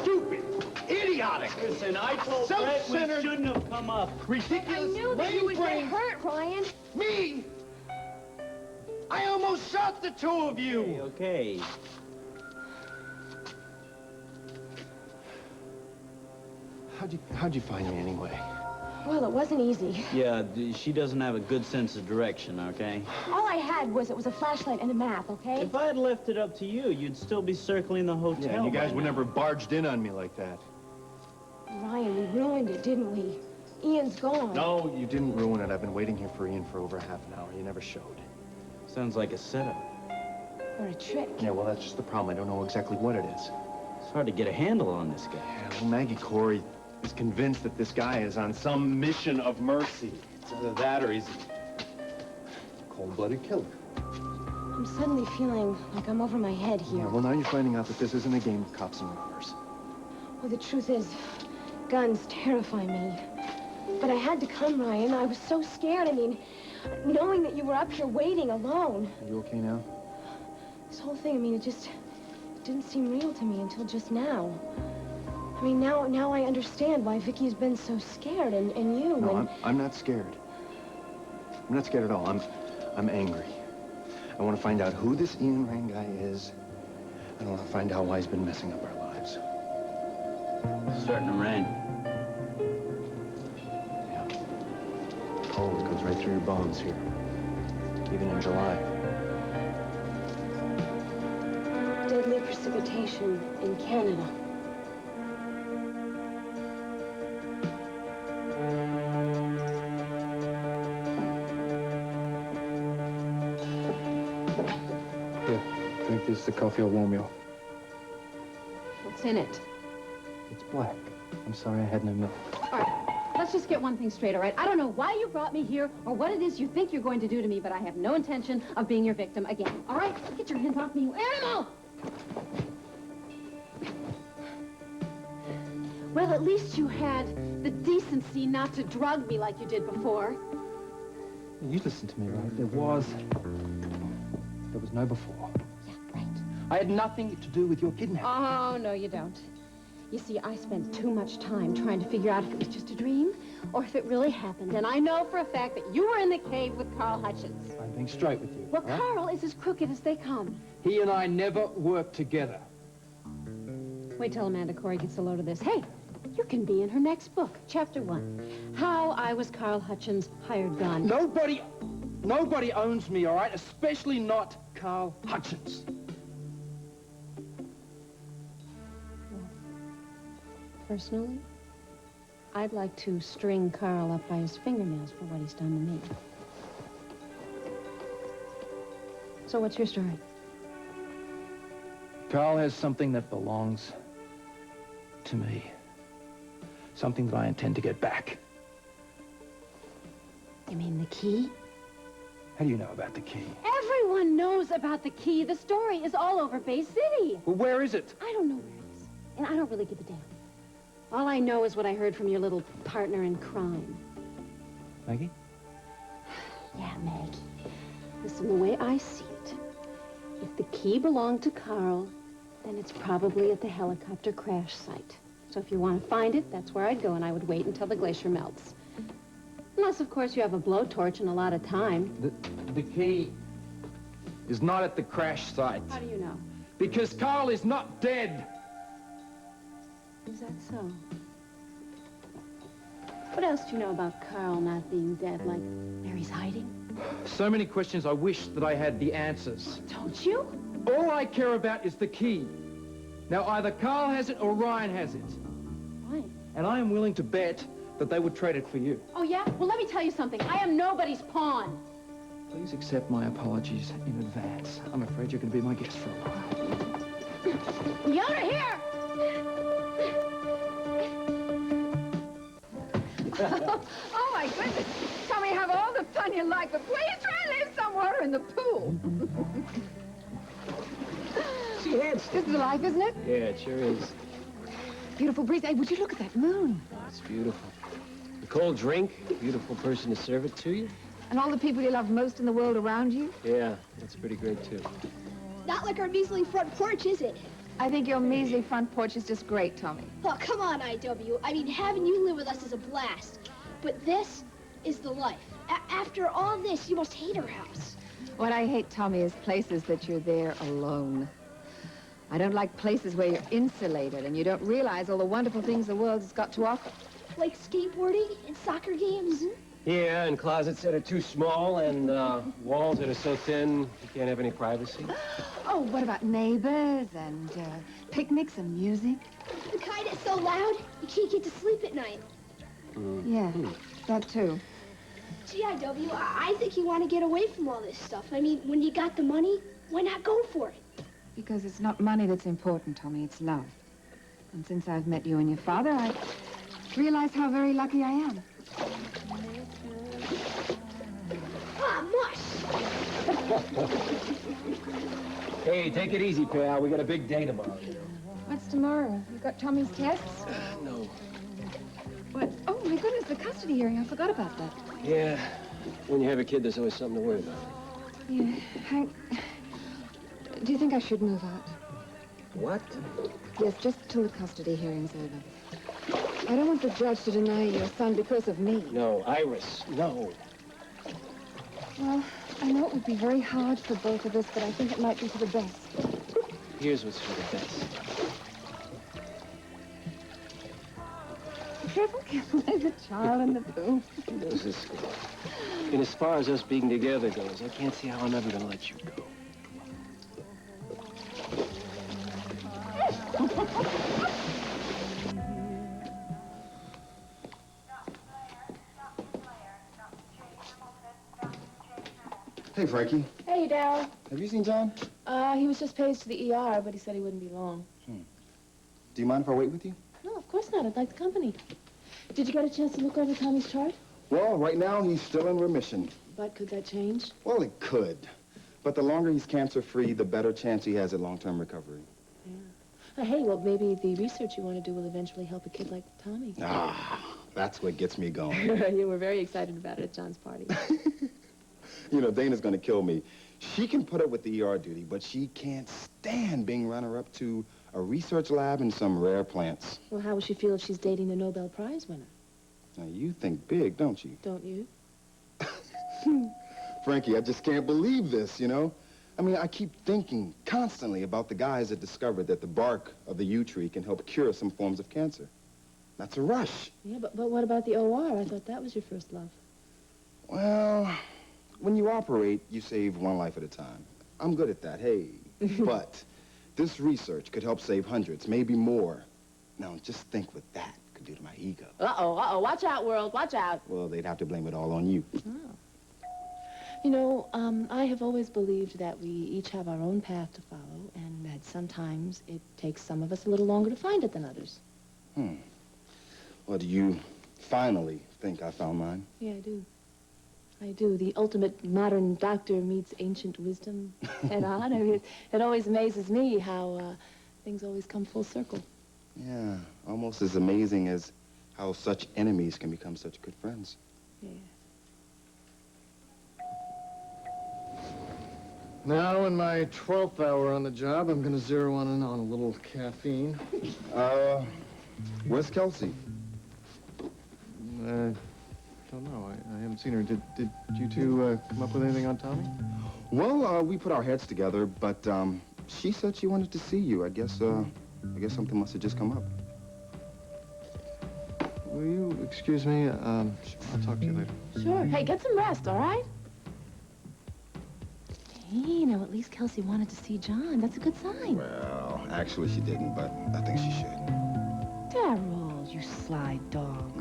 stupid, idiotic. Listen, I told Brett we shouldn't have come up. Ridiculous. I knew that you would get hurt, Ryan. Me? I almost shot the two of you. Okay. How'd you find me anyway? Well, it wasn't easy. Yeah, she doesn't have a good sense of direction, okay? All I had was a flashlight and a map, okay? If I had left it up to you, you'd still be circling the hotel. Yeah, you guys would never barged in on me like that. Ryan, we ruined it, didn't we? Ian's gone. No, you didn't ruin it. I've been waiting here for Ian for over half an hour. You never showed. Sounds like a setup. Or a trick. Yeah, well, that's just the problem. I don't know exactly what it is. It's hard to get a handle on this guy. Yeah, well, Maggie Cory is convinced that this guy is on some mission of mercy. It's either that or he's a cold-blooded killer. I'm suddenly feeling like I'm over my head here. Yeah, well, now you're finding out that this isn't a game of cops and robbers. Well, the truth is, guns terrify me. But I had to come, Ryan. I was so scared. I mean, knowing that you were up here waiting alone. Are you okay now? This whole thing, I mean, it didn't seem real to me until just now. I mean, now I understand why Vicky's been so scared, and you, No, I'm not scared. I'm not scared at all. I'm angry. I want to find out who this Ian Rand guy is, and I want to find out why he's been messing up our lives. It's starting to rain. Yeah. Cold goes right through your bones here, even in July. Deadly precipitation in Canada. Drink this, the coffee will warm you up. What's in it? It's black. I'm sorry I had no milk. All right, let's just get one thing straight, all right? I don't know why you brought me here or what it is you think you're going to do to me, but I have no intention of being your victim again, all right? Get your hands off me, you animal! Well, at least you had the decency not to drug me like you did before. You listen to me, right? There was no before. Yeah, right. I had nothing to do with your kidnapping. Oh, no, you don't. You see, I spent too much time trying to figure out if it was just a dream or if it really happened. And I know for a fact that you were in the cave with Carl Hutchins. I'm being straight with you. Well, Carl is as crooked as they come. He and I never worked together. Wait till Amanda Cory gets a load of this. Hey, you can be in her next book, Chapter 1. How I Was Carl Hutchins' Hired Gun. Nobody owns me, all right? Especially not Carl Hutchins. Personally, I'd like to string Carl up by his fingernails for what he's done to me. So what's your story? Carl has something that belongs to me. Something that I intend to get back. You mean the key? How do you know about the key? Everyone knows about the key. The story is all over Bay City. Well, where is it? I don't know where it is, and I don't really give a damn. All I know is what I heard from your little partner in crime. Maggie? Yeah, Maggie. Listen, the way I see it, if the key belonged to Carl, then it's probably at the helicopter crash site. So if you want to find it, that's where I'd go, and I would wait until the glacier melts. Unless, of course, you have a blowtorch and a lot of time. The key is not at the crash site. How do you know? Because Carl is not dead. Is that so? What else do you know about Carl not being dead, like where he's hiding? So many questions I wish that I had the answers. Don't you? All I care about is the key. Now, either Carl has it or Ryan has it. Why? And I am willing to bet that they would trade it for you. Oh, yeah? Well, let me tell you something. I am nobody's pawn. Please accept my apologies in advance. I'm afraid you're going to be my guest for a while. Yoda, here! Oh, my goodness. Tell me, have all the fun you like, but please try and leave some water in the pool. See, it's... This is the life, isn't it? Yeah, it sure is. Beautiful breeze. Hey, would you look at that moon? It's beautiful. A cold drink, beautiful person to serve it to you. And all the people you love most in the world around you? Yeah, that's pretty great, too. Not like our measly front porch, is it? I think your measly front porch is just great, Tommy. Oh, come on, IW. I mean, having you live with us is a blast. But this is the life. After all this, you must hate our house. What I hate, Tommy, is places that you're there alone. I don't like places where you're insulated and you don't realize all the wonderful things the world has got to offer. Like skateboarding and soccer games. Yeah, and closets that are too small and walls that are so thin you can't have any privacy. Oh, what about neighbors and picnics and music? The kind that's so loud, you can't get to sleep at night. Yeah, that too. Gee, IW, I think you want to get away from all this stuff. I mean, when you got the money, why not go for it? Because it's not money that's important, Tommy, it's love. And since I've met you and your father, I realize how very lucky I am. Ah, mush! Hey, take it easy, pal. We got a big day tomorrow. What's tomorrow? You got Tommy's tests? No. What? Oh, my goodness, the custody hearing. I forgot about that. Yeah, when you have a kid, there's always something to worry about. Yeah, Hank, do you think I should move out? What? Yes, just till the custody hearing's over. I don't want the judge to deny you your son because of me. No, Iris, no. Well, I know it would be very hard for both of us, but I think it might be for the best. Here's what's for the best. Careful, careful. There's a child in the room. Who knows this girl? And as far as us being together goes, I can't see how I'm ever gonna let you go. Hey, Frankie. Hey, Darryl. Have you seen John? He was just paged to the ER, but he said he wouldn't be long. Do you mind if I wait with you? No, of course not. I'd like the company. Did you get a chance to look over Tommy's chart? Well, right now, he's still in remission. But could that change? Well, it could. But the longer he's cancer-free, the better chance he has at long-term recovery. Yeah. Hey, well, maybe the research you want to do will eventually help a kid like Tommy. Ah, that's what gets me going. You were very excited about it at John's party. You know, Dana's gonna kill me. She can put up with the ER duty, but she can't stand being runner-up to a research lab and some rare plants. Well, how will she feel if she's dating the Nobel Prize winner? Now, you think big, don't you? Don't you? Frankie, I just can't believe this, you know? I mean, I keep thinking constantly about the guys that discovered that the bark of the yew tree can help cure some forms of cancer. That's a rush. Yeah, but what about the OR? I thought that was your first love. Well, when you operate, you save one life at a time. I'm good at that, hey. But this research could help save hundreds, maybe more. Now, just think what that could do to my ego. Uh-oh. Watch out, world. Watch out. Well, they'd have to blame it all on you. Oh. You know, I have always believed that we each have our own path to follow, and that sometimes it takes some of us a little longer to find it than others. Well, do you finally think I found mine? Yeah, I do. I do. The ultimate modern doctor meets ancient wisdom head on. I mean, it always amazes me how things always come full circle. Yeah, almost as amazing as how such enemies can become such good friends. Yeah. Now, in my 12th hour on the job, I'm going to zero in on a little caffeine. Where's Kelsey? Don't know. I haven't seen her. Did you two come up with anything on Tommy? Well, we put our heads together, but she said she wanted to see you. I guess something must have just come up. Will you excuse me? I'll talk to you later. Sure. Hey, get some rest, all right? Hey, now at least Kelsey wanted to see John. That's a good sign. Well, actually she didn't, but I think she should. Darryl, you sly dog.